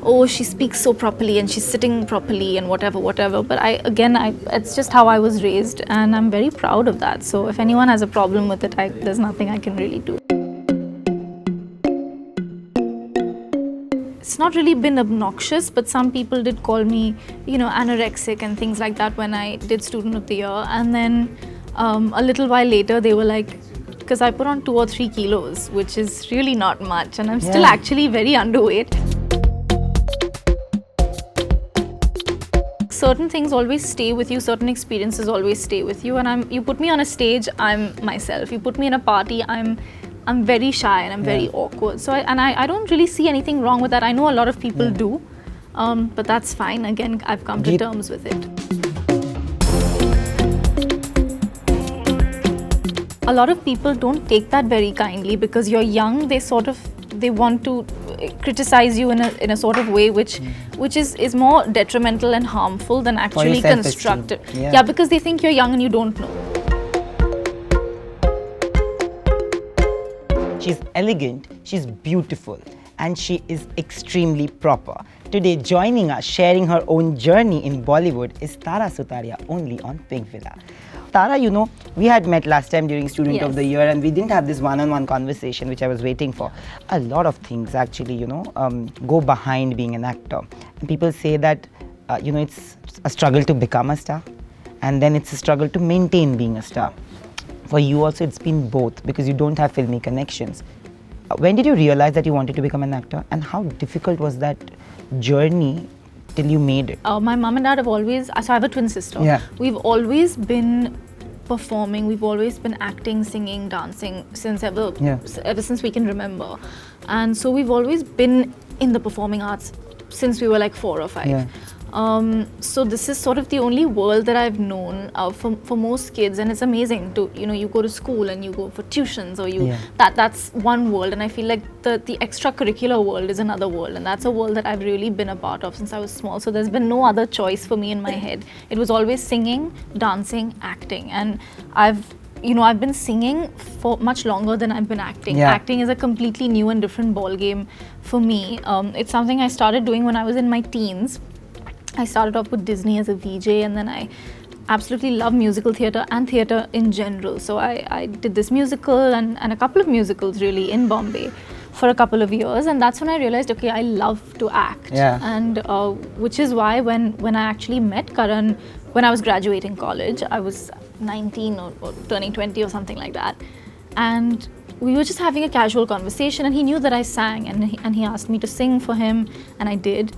oh, she speaks so properly and she's sitting properly and whatever. But it's just how I was raised, and I'm very proud of that. So if anyone has a problem with it, there's nothing I can really do. It's not really been obnoxious, but some people did call me, anorexic and things like that when I did Student of the Year. And then a little while later, they were like, because I put on 2 or 3 kilos, which is really not much, and I'm still actually very underweight. Certain things always stay with you, certain experiences always stay with you, and you put me on a stage, I'm myself. You put me in a party, I'm very shy and I'm very awkward. So I don't really see anything wrong with that. I know a lot of people do, but that's fine. Again, I've come to terms with it. A lot of people don't take that very kindly because you're young. They want to criticize you in a sort of way which is more detrimental and harmful than actually constructive. Yeah, because they think you're young and you don't know. She's elegant, she's beautiful, and she is extremely proper. Today, joining us, sharing her own journey in Bollywood is Sutaria, only on PINKVILLA. Tara, we had met last time during Student of the Year, and we didn't have this one-on-one conversation, which I was waiting for. A lot of things actually, go behind being an actor. And people say that, it's a struggle to become a star, and then it's a struggle to maintain being a star. For you also, it's been both because you don't have filmy connections. When did you realize that you wanted to become an actor, and how difficult was that journey till you made it? My mom and dad have always, so I have a twin sister. We've always been performing, we've always been acting, singing, dancing ever since we can remember. And so we've always been in the performing arts since we were like 4 or 5. So this is sort of the only world that I've known for most kids, and it's amazing to you go to school and you go for tuitions, or that's one world, and I feel like the extracurricular world is another world, and that's a world that I've really been a part of since I was small. So there's been no other choice for me in my head. It was always singing, dancing, acting, and I've been singing for much longer than I've been acting. Acting is a completely new and different ball game for me. It's something I started doing when I was in my teens. I started off with Disney as a VJ, and then I absolutely love musical theatre and theatre in general. So I did this musical and a couple of musicals really in Bombay for a couple of years, and that's when I realized, okay, I love to act. And which is why when I actually met Karan when I was graduating college, I was 19 or turning 20 or something like that, and we were just having a casual conversation, and he knew that I sang, and he asked me to sing for him, and I did.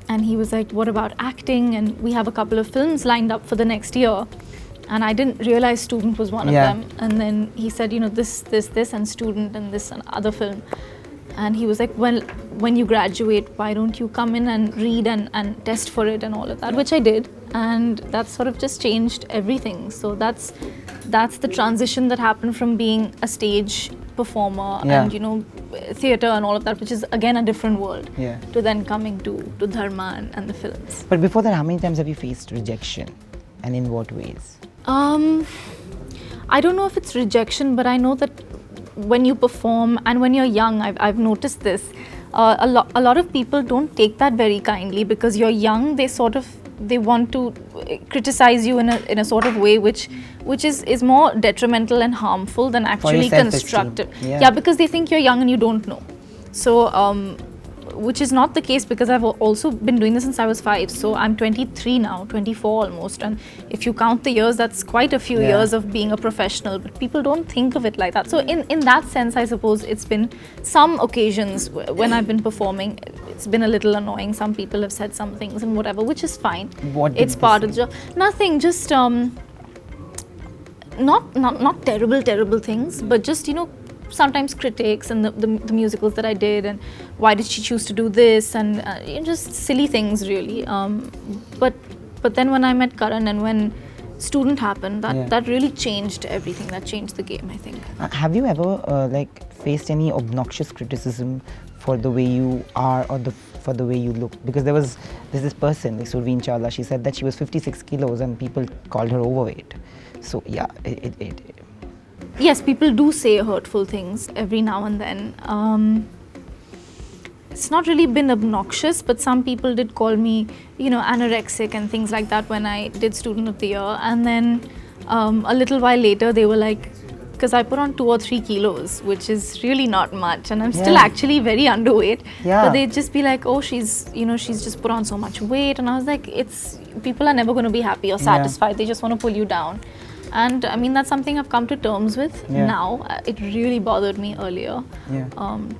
And he was like, what about acting? And we have a couple of films lined up for the next year. And I didn't realize Student was one of them. And then he said, this and Student and this and other film. And he was like, well, when you graduate, why don't you come in and read and test for it and all of that, which I did. And that sort of just changed everything. So that's the transition that happened from being a stage performer and theatre and all of that, which is again a different world, to then coming to Dharma and the films. But before that, how many times have you faced rejection, and in what ways? I don't know if it's rejection, but I know that when you perform and when you're young, I've noticed this, a lot of people don't take that very kindly because you're young. They want to criticize you in a sort of way which is more detrimental and harmful than actually constructive. Because they think you're young and you don't know. So which is not the case, because I've also been doing this since I was 5. So I'm 23 now, 24 almost, and if you count the years, that's quite a few years of being a professional, but people don't think of it like that. So in that sense, I suppose it's been some occasions when I've been performing, it's been a little annoying. Some people have said some things and whatever, which is fine. It's part of the job. Nothing, just not terrible things, but just sometimes critics and the musicals that I did, and why did she choose to do this, and just silly things really. But then when I met Karan and when Student happened, that really changed everything. That changed the game, I think. Have you ever faced any obnoxious criticism for the way you are or for the way you look? Because there's this person, like Surveen Chawla, she said that she was 56 kilos and people called her overweight. So yeah, Yes, people do say hurtful things every now and then. it's not really been obnoxious, but some people did call me, you know, anorexic and things like that when I did Student of the Year. And then a little while later, they were like, because I put on 2 or 3 kilos, which is really not much, and I'm still actually very underweight. But they'd just be like, oh, she's just put on so much weight, and I was like, people are never going to be happy or satisfied. They just want to pull you down. And I mean, that's something I've come to terms with now. It really bothered me earlier.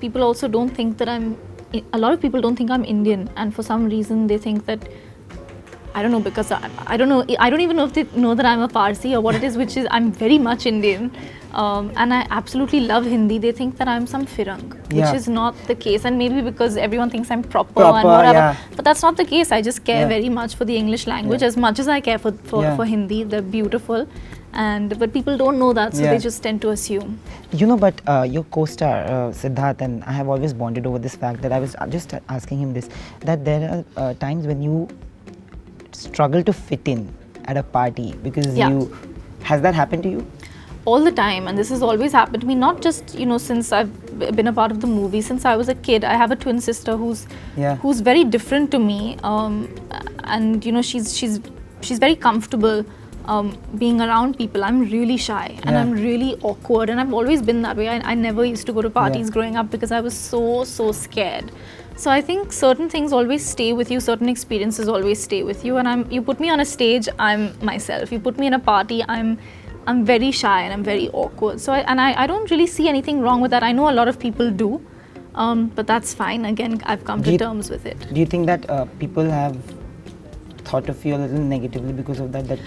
People also don't think that a lot of people don't think I'm Indian, and for some reason they think that, I don't know, because I don't know, I don't even know if they know that I'm a Parsi or what it is, which is I'm very much Indian. And I absolutely love Hindi. They think that I'm some Firang, which is not the case. And maybe because everyone thinks I'm proper and whatever. But that's not the case. I just care very much for the English language as much as I care for Hindi. They're beautiful. But people don't know that, so they just tend to assume. You know, but your co-star, Siddharth, and I have always bonded over this fact that I was just asking him this, that there are times when you struggle to fit in at a party because has that happened to you? All the time, and this has always happened to me, not just, you know, since I've been a part of the movie. Since I was a kid, I have a twin sister who's very different to me, and you know, she's very comfortable being around people. I'm really shy and I'm really awkward, and I've always been that way. I never used to go to parties growing up because I was so scared. So I think certain things always stay with you, certain experiences always stay with you, and you put me on a stage, I'm myself. You put me in a party, I'm very shy and I'm very awkward. So I don't really see anything wrong with that. I know a lot of people do, but that's fine. Again, I've come to terms with it. Do you think that people have thought of you a little negatively because of that?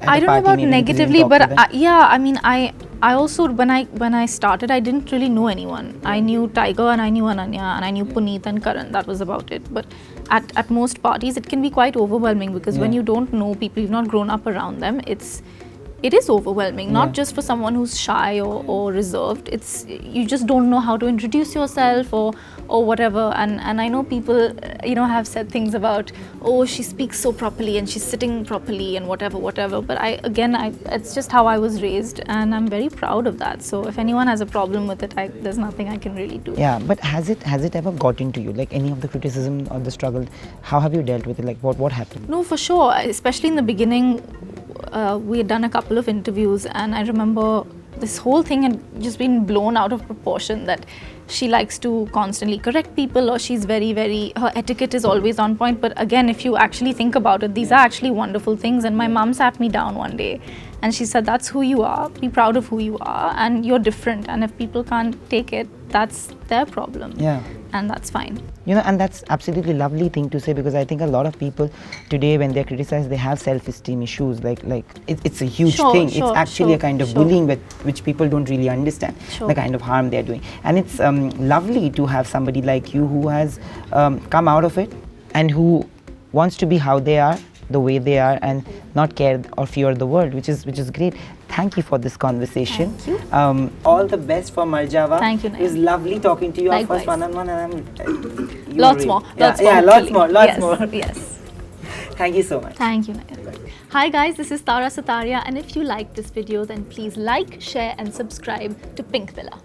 I don't know about negatively, but I mean, I also, when I started, I didn't really know anyone. I knew Tiger and I knew Ananya and I knew Puneet and Karan. That was about it. But at most parties, it can be quite overwhelming because when you don't know people, you've not grown up around them, it is overwhelming, not just for someone who's shy or reserved. You just don't know how to introduce yourself or whatever. And I know people, you know, have said things about, oh, she speaks so properly and she's sitting properly and whatever. But it's just how I was raised, and I'm very proud of that. So if anyone has a problem with it, there's nothing I can really do. Yeah, but has it ever gotten to you? Like any of the criticism or the struggle, how have you dealt with it? Like what happened? No, for sure. Especially in the beginning, we had done a couple of interviews, and I remember this whole thing had just been blown out of proportion, that she likes to constantly correct people, or she's her etiquette is always on point. But again, if you actually think about it, these are actually wonderful things. And my mom sat me down one day and she said, that's who you are, be proud of who you are, and you're different, and if people can't take it, that's their problem. And that's fine. You know, and that's absolutely lovely thing to say, because I think a lot of people today, when they're criticized, they have self-esteem issues. Like it's a huge thing. It's actually a kind of bullying which people don't really understand the kind of harm they're doing. And it's lovely to have somebody like you who has come out of it and who wants to be how they are, the way they are, and not care or fear the world, which is great. Thank you for this conversation. Thank you. All the best for Marjaavaan. Thank you, It was lovely talking to you. Likewise. Our first one-on-one, and lots more. Lots more. Yes. Thank you so much. Thank you, Nayar. Hi guys, this is Sutaria, and if you liked this video, then please like, share and subscribe to Pink Villa.